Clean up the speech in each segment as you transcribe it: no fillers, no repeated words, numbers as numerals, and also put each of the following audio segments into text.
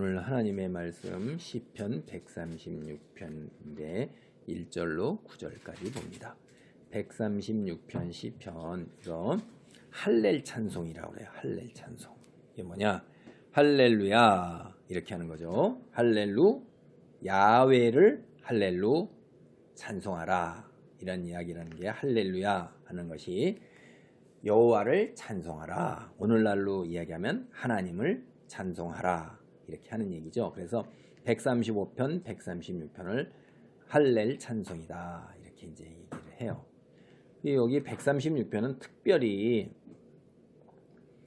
오늘 하나님의 말씀 시편 136편인데 1절로 9절까지 봅니다. 136편 시편 이거 할렐 찬송이라고 그래요. 할렐 찬송. 이게 뭐냐? 할렐루야 이렇게 하는 거죠. 할렐루 야훼를 할렐루 찬송하라 이런 이야기라는 게 할렐루야 하는 것이 여호와를 찬송하라. 오늘날로 이야기하면 하나님을 찬송하라 이렇게 하는 얘기죠. 그래서 135편, 136편을 할렐 찬송이다 이렇게 이제 얘기를 해요. 여기 136편은 특별히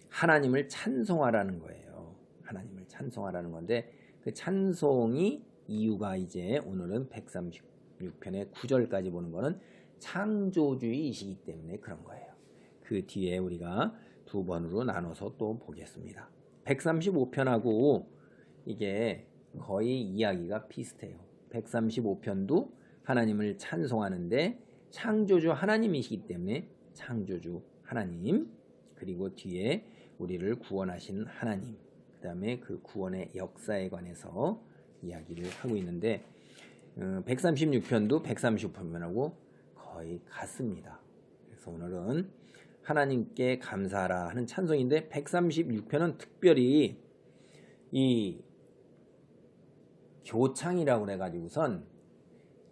하나님을 찬송하라는 거예요. 하나님을 찬송하라는 건데 그 찬송이 이유가 이제 오늘은 136편의 9절까지 보는 거는 창조주이시기 때문에 그런 거예요. 그 뒤에 우리가 두 번으로 나눠서 또 보겠습니다. 135편하고 이게 거의 이야기가 비슷해요. 135편도 하나님을 찬송하는데 창조주 하나님이시기 때문에 창조주 하나님, 그리고 뒤에 우리를 구원하신 하나님, 그 다음에 그 구원의 역사에 관해서 이야기를 하고 있는데 136편도 135편하고 거의 같습니다. 그래서 오늘은 하나님께 감사하라 하는 찬송인데 136편은 특별히 이 교창이라고 해가지고선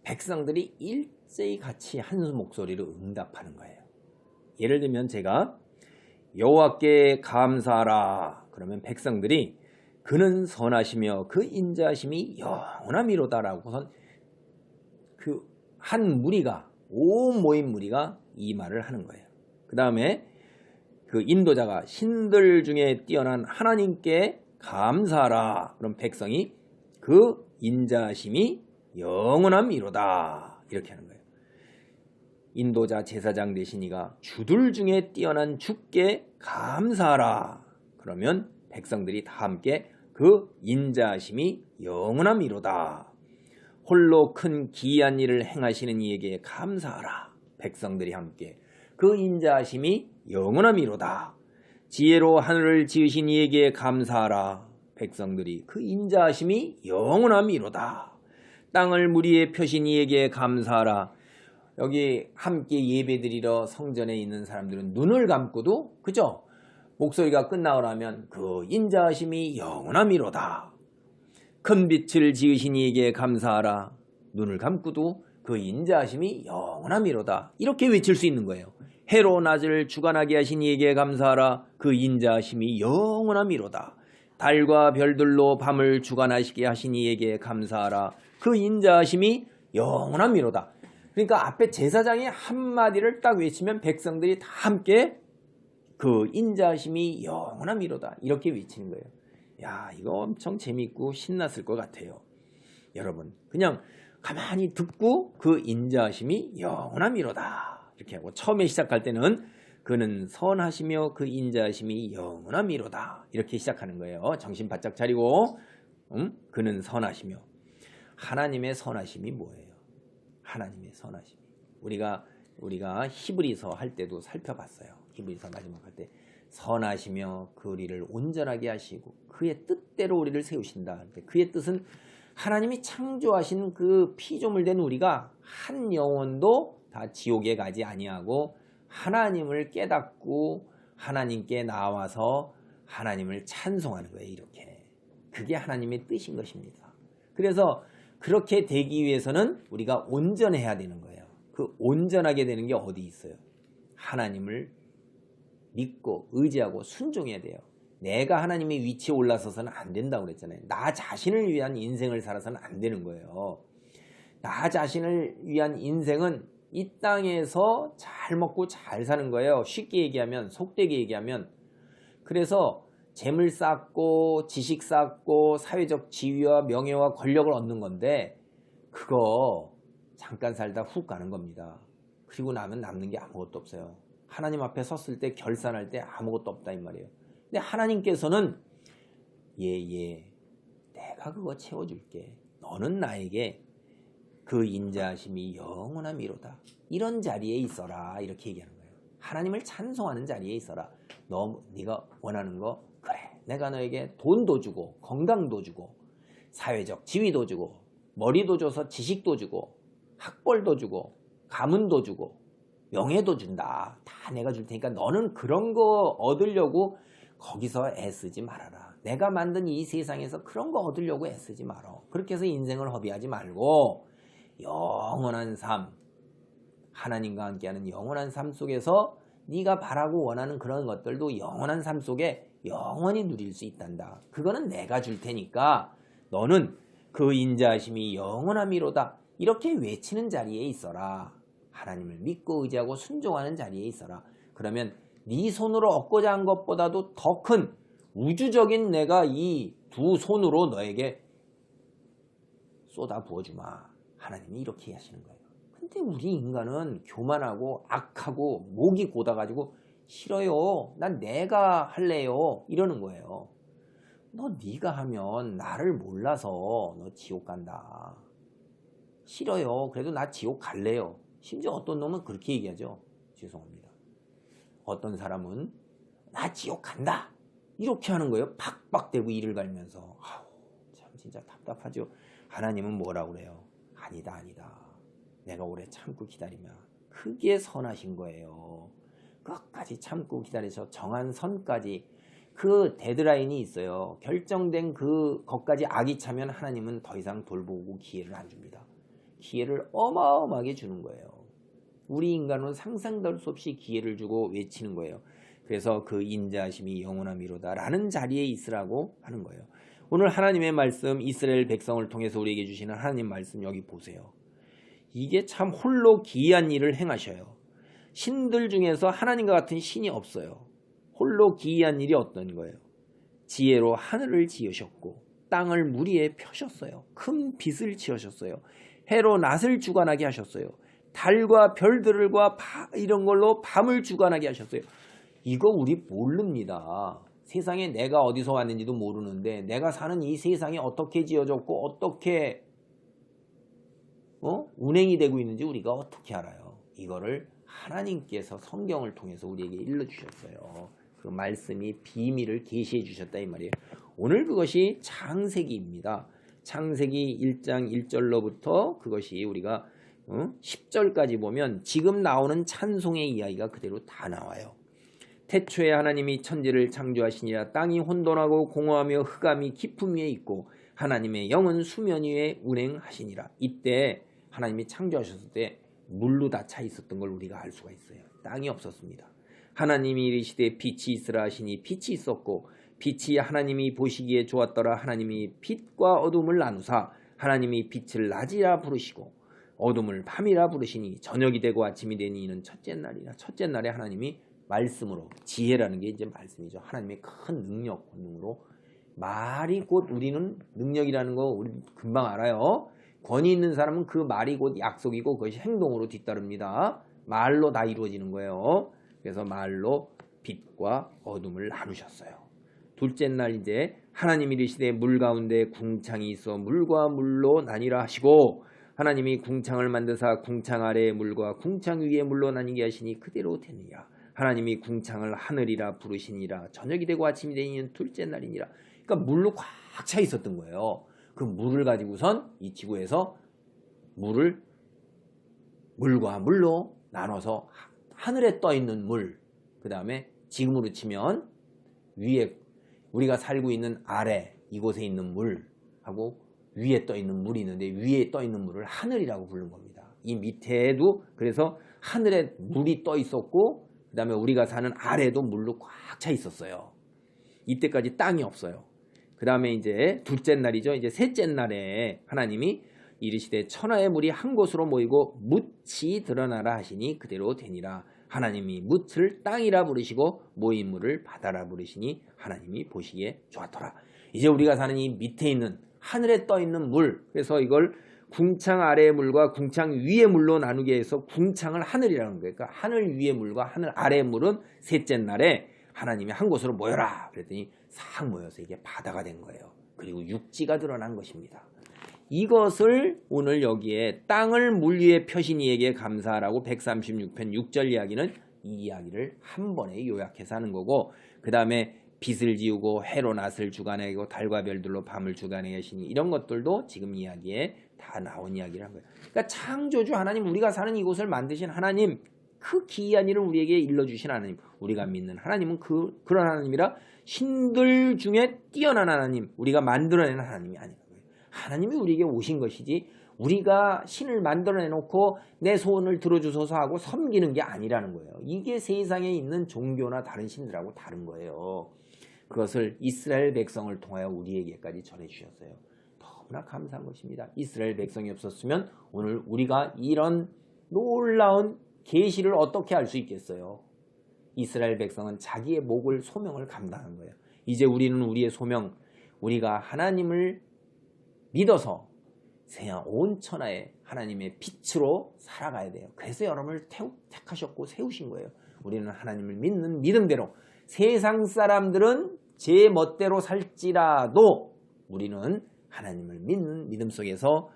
백성들이 일제히 같이 한 목소리로 응답하는 거예요. 예를 들면 제가 여호와께 감사하라 그러면 백성들이 그는 선하시며 그 인자하심이 영원하미로다라고선 그 한 무리가 온 모인 무리가 이 말을 하는 거예요. 그 다음에 그 인도자가 신들 중에 뛰어난 하나님께 감사하라. 그럼 백성이 그 인자하심이 영원함이로다. 이렇게 하는 거예요. 인도자 제사장 되신 이가 주들 중에 뛰어난 주께 감사하라. 그러면 백성들이 다 함께 그 인자하심이 영원함이로다. 홀로 큰 기이한 일을 행하시는 이에게 감사하라. 백성들이 함께 그 인자하심이 영원함이로다. 지혜로 하늘을 지으신 이에게 감사하라. 백성들이 그 인자하심이 영원함이로다. 땅을 물 위에 펴신 이에게 감사하라. 여기 함께 예배드리러 성전에 있는 사람들은 눈을 감고도 그죠? 목소리가 끝나고 나면 그 인자하심이 영원함이로다. 큰 빛을 지으신 이에게 감사하라. 눈을 감고도 그 인자하심이 영원함이로다. 이렇게 외칠 수 있는 거예요. 해로 낮을 주관하게 하신 이에게 감사하라. 그 인자하심이 영원함이로다. 달과 별들로 밤을 주관하시게 하신 이에게 감사하라. 그 인자하심이 영원함이로다. 그러니까 앞에 제사장이 한마디를 딱 외치면 백성들이 다 함께 그 인자하심이 영원함이로다. 이렇게 외치는 거예요. 야, 이거 엄청 재밌고 신났을 것 같아요. 여러분, 그냥 가만히 듣고 그 인자하심이 영원함이로다. 이렇게 하고 처음에 시작할 때는 그는 선하시며 그 인자하심이 영원함이로다. 이렇게 시작하는 거예요. 정신 바짝 차리고 그는 선하시며. 하나님의 선하심이 뭐예요? 하나님의 선하심. 우리가 히브리서 할 때도 살펴봤어요. 히브리서 마지막 할 때 선하시며 그 우리를 온전하게 하시고 그의 뜻대로 우리를 세우신다. 그의 뜻은 하나님이 창조하신 그 피조물된 우리가 한 영혼도 다 지옥에 가지 아니하고 하나님을 깨닫고 하나님께 나와서 하나님을 찬송하는 거예요. 이렇게. 그게 하나님의 뜻인 것입니다. 그래서 그렇게 되기 위해서는 우리가 온전해야 되는 거예요. 그 온전하게 되는 게 어디 있어요? 하나님을 믿고 의지하고 순종해야 돼요. 내가 하나님의 위치에 올라서서는 안 된다고 그랬잖아요. 나 자신을 위한 인생을 살아서는 안 되는 거예요. 나 자신을 위한 인생은 이 땅에서 잘 먹고 잘 사는 거예요. 쉽게 얘기하면, 속되게 얘기하면. 그래서 재물 쌓고 지식 쌓고 사회적 지위와 명예와 권력을 얻는 건데 그거 잠깐 살다 훅 가는 겁니다. 그리고 나면 남는 게 아무것도 없어요. 하나님 앞에 섰을 때 결산할 때 아무것도 없다 이 말이에요. 근데 하나님께서는 내가 그거 채워줄게. 너는 나에게 그 인자하심이 영원함이로다. 이런 자리에 있어라. 이렇게 얘기하는 거예요. 하나님을 찬송하는 자리에 있어라. 네가 원하는 거 그래. 내가 너에게 돈도 주고 건강도 주고 사회적 지위도 주고 머리도 줘서 지식도 주고 학벌도 주고 가문도 주고 명예도 준다. 다 내가 줄 테니까 너는 그런 거 얻으려고 거기서 애쓰지 말아라. 내가 만든 이 세상에서 그런 거 얻으려고 애쓰지 말아. 그렇게 해서 인생을 허비하지 말고 영원한 삶, 하나님과 함께하는 영원한 삶 속에서 네가 바라고 원하는 그런 것들도 영원한 삶 속에 영원히 누릴 수 있단다. 그거는 내가 줄 테니까 너는 그 인자하심이 영원함이로다. 이렇게 외치는 자리에 있어라. 하나님을 믿고 의지하고 순종하는 자리에 있어라. 그러면 네 손으로 얻고자 한 것보다도 더 큰 우주적인 내가 이 두 손으로 너에게 쏟아 부어주마. 하나님이 이렇게 하시는 거예요. 근데 우리 인간은 교만하고 악하고 목이 곧아가지고 싫어요. 난 내가 할래요. 이러는 거예요. 너 네가 하면 나를 몰라서 너 지옥 간다. 싫어요. 그래도 나 지옥 갈래요. 심지어 어떤 놈은 그렇게 얘기하죠. 죄송합니다. 어떤 사람은 나 지옥 간다. 이렇게 하는 거예요. 팍팍대고 이를 갈면서. 아우, 참 진짜 답답하죠. 하나님은 뭐라고 그래요? 아니다. 내가 오래 참고 기다리면 그게 선하신 거예요. 끝까지 참고 기다리셔 정한 선까지 그 데드라인이 있어요. 결정된 그것까지 악이 차면 하나님은 더 이상 돌보고 기회를 안 줍니다. 기회를 어마어마하게 주는 거예요. 우리 인간은 상상도 할 수 없이 기회를 주고 외치는 거예요. 그래서 그 인자하심이 영원함이로다 라는 자리에 있으라고 하는 거예요. 오늘 하나님의 말씀 이스라엘 백성을 통해서 우리에게 주시는 하나님 말씀 여기 보세요. 이게 참 홀로 기이한 일을 행하셔요. 신들 중에서 하나님과 같은 신이 없어요. 홀로 기이한 일이 어떤 거예요? 지혜로 하늘을 지으셨고 땅을 물 위에 펴셨어요. 큰 빛을 지으셨어요. 해로 낮을 주관하게 하셨어요. 달과 별들과 이런 걸로 밤을 주관하게 하셨어요. 이거 우리 모릅니다. 세상에 내가 어디서 왔는지도 모르는데 내가 사는 이 세상이 어떻게 지어졌고 어떻게 운행이 되고 있는지 우리가 어떻게 알아요? 이거를 하나님께서 성경을 통해서 우리에게 일러주셨어요. 그 말씀이 비밀을 계시해 주셨다 이 말이에요. 오늘 그것이 창세기입니다. 창세기 1장 1절로부터 그것이 우리가 10절까지 보면 지금 나오는 찬송의 이야기가 그대로 다 나와요. 태초에 하나님이 천지를 창조하시니라. 땅이 혼돈하고 공허하며 흑암이 깊음 위에 있고 하나님의 영은 수면 위에 운행하시니라. 이때 하나님이 창조하셨을 때 물로 다 차 있었던 걸 우리가 알 수가 있어요. 땅이 없었습니다. 하나님이 이르시되 빛이 있으라 하시니 빛이 있었고 빛이 하나님이 보시기에 좋았더라. 하나님이 빛과 어둠을 나누사 하나님이 빛을 낮이라 부르시고 어둠을 밤이라 부르시니 저녁이 되고 아침이 되니 이는 첫째 날이라. 첫째 날에 하나님이 말씀으로, 지혜라는 게 이제 말씀이죠. 하나님의 큰 능력, 권능으로 말이 곧 우리는 능력이라는 거 우리 금방 알아요. 권위 있는 사람은 그 말이 곧 약속이고 그것이 행동으로 뒤따릅니다. 말로 다 이루어지는 거예요. 그래서 말로 빛과 어둠을 나누셨어요. 둘째 날 이제 하나님이 이르시되 물 가운데 궁창이 있어 물과 물로 나뉘라 하시고 하나님이 궁창을 만드사 궁창 아래의 물과 궁창 위의 물로 나뉘게 하시니 그대로 되느니라. 하나님이 궁창을 하늘이라 부르시니라. 저녁이 되고 아침이 되니 둘째 날이니라. 그러니까 물로 꽉 차 있었던 거예요. 그 물을 가지고선 이 지구에서 물과 물로 나눠서 하늘에 떠 있는 물, 그 다음에 지금으로 치면 위에 우리가 살고 있는 아래 이곳에 있는 물하고 위에 떠 있는 물이 있는데 위에 떠 있는 물을 하늘이라고 부르는 겁니다. 이 밑에도 그래서 하늘에 물이 떠 있었고 그 다음에 우리가 사는 아래도 물로 꽉 차 있었어요. 이때까지 땅이 없어요. 그 다음에 이제 둘째 날이죠. 이제 셋째 날에 하나님이 이르시되 천하의 물이 한 곳으로 모이고 묻이 드러나라 하시니 그대로 되니라. 하나님이 묻을 땅이라 부르시고 모인 물을 바다라 부르시니 하나님이 보시기에 좋았더라. 이제 우리가 사는 이 밑에 있는 하늘에 떠 있는 물, 그래서 이걸 궁창 아래의 물과 궁창 위의 물로 나누게 해서 궁창을 하늘이라는 거예요. 그러니까 하늘 위의 물과 하늘 아래의 물은 셋째 날에 하나님이 한 곳으로 모여라 그랬더니 싹 모여서 이게 바다가 된 거예요. 그리고 육지가 드러난 것입니다. 이것을 오늘 여기에 땅을 물 위에 펴시니에게 감사하라고 136편 6절 이야기는 이 이야기를 한 번에 요약해서 하는 거고, 그 다음에 빛을 지우고 해로 낫을 주관하고 달과 별들로 밤을 주관하게 하시니 이런 것들도 지금 이야기에 다 나온 이야기를 한 거예요. 그러니까 창조주 하나님, 우리가 사는 이곳을 만드신 하나님, 그 기이한 일을 우리에게 일러주신 하나님, 우리가 믿는 하나님은 그런 하나님이라 신들 중에 뛰어난 하나님, 우리가 만들어낸 하나님이 아니라는 거예요. 하나님이 우리에게 오신 것이지 우리가 신을 만들어내놓고 내 소원을 들어주소서 하고 섬기는 게 아니라는 거예요. 이게 세상에 있는 종교나 다른 신들하고 다른 거예요. 그것을 이스라엘 백성을 통하여 우리에게까지 전해주셨어요. 너무나 감사한 것입니다. 이스라엘 백성이 없었으면 오늘 우리가 이런 놀라운 계시를 어떻게 알 수 있겠어요? 이스라엘 백성은 자기의 목을 소명을 감당한 거예요. 이제 우리는 우리의 소명, 우리가 하나님을 믿어서 온 천하에 하나님의 빛으로 살아가야 돼요. 그래서 여러분을 택하셨고 세우신 거예요. 우리는 하나님을 믿는 믿음대로, 세상 사람들은 제 멋대로 살지라도 우리는 하나님을 믿는 믿음 속에서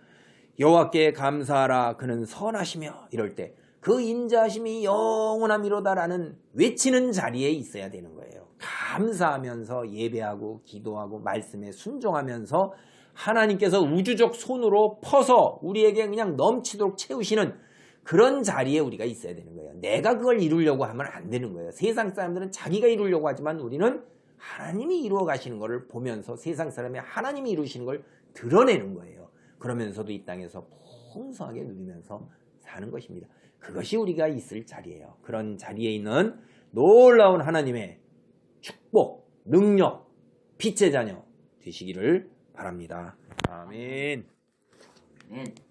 여호와께 감사하라 그는 선하시며 이럴 때 그 인자하심이 영원함이로다라는 외치는 자리에 있어야 되는 거예요. 감사하면서 예배하고 기도하고 말씀에 순종하면서 하나님께서 우주적 손으로 퍼서 우리에게 그냥 넘치도록 채우시는 그런 자리에 우리가 있어야 되는 거예요. 내가 그걸 이루려고 하면 안 되는 거예요. 세상 사람들은 자기가 이루려고 하지만 우리는 하나님이 이루어 가시는 것을 보면서 세상 사람이 하나님이 이루시는 걸 드러내는 거예요. 그러면서도 이 땅에서 풍성하게 누리면서 사는 것입니다. 그것이 우리가 있을 자리예요. 그런 자리에 있는 놀라운 하나님의 축복, 능력, 빛의 자녀 되시기를 바랍니다. 아멘. 아멘.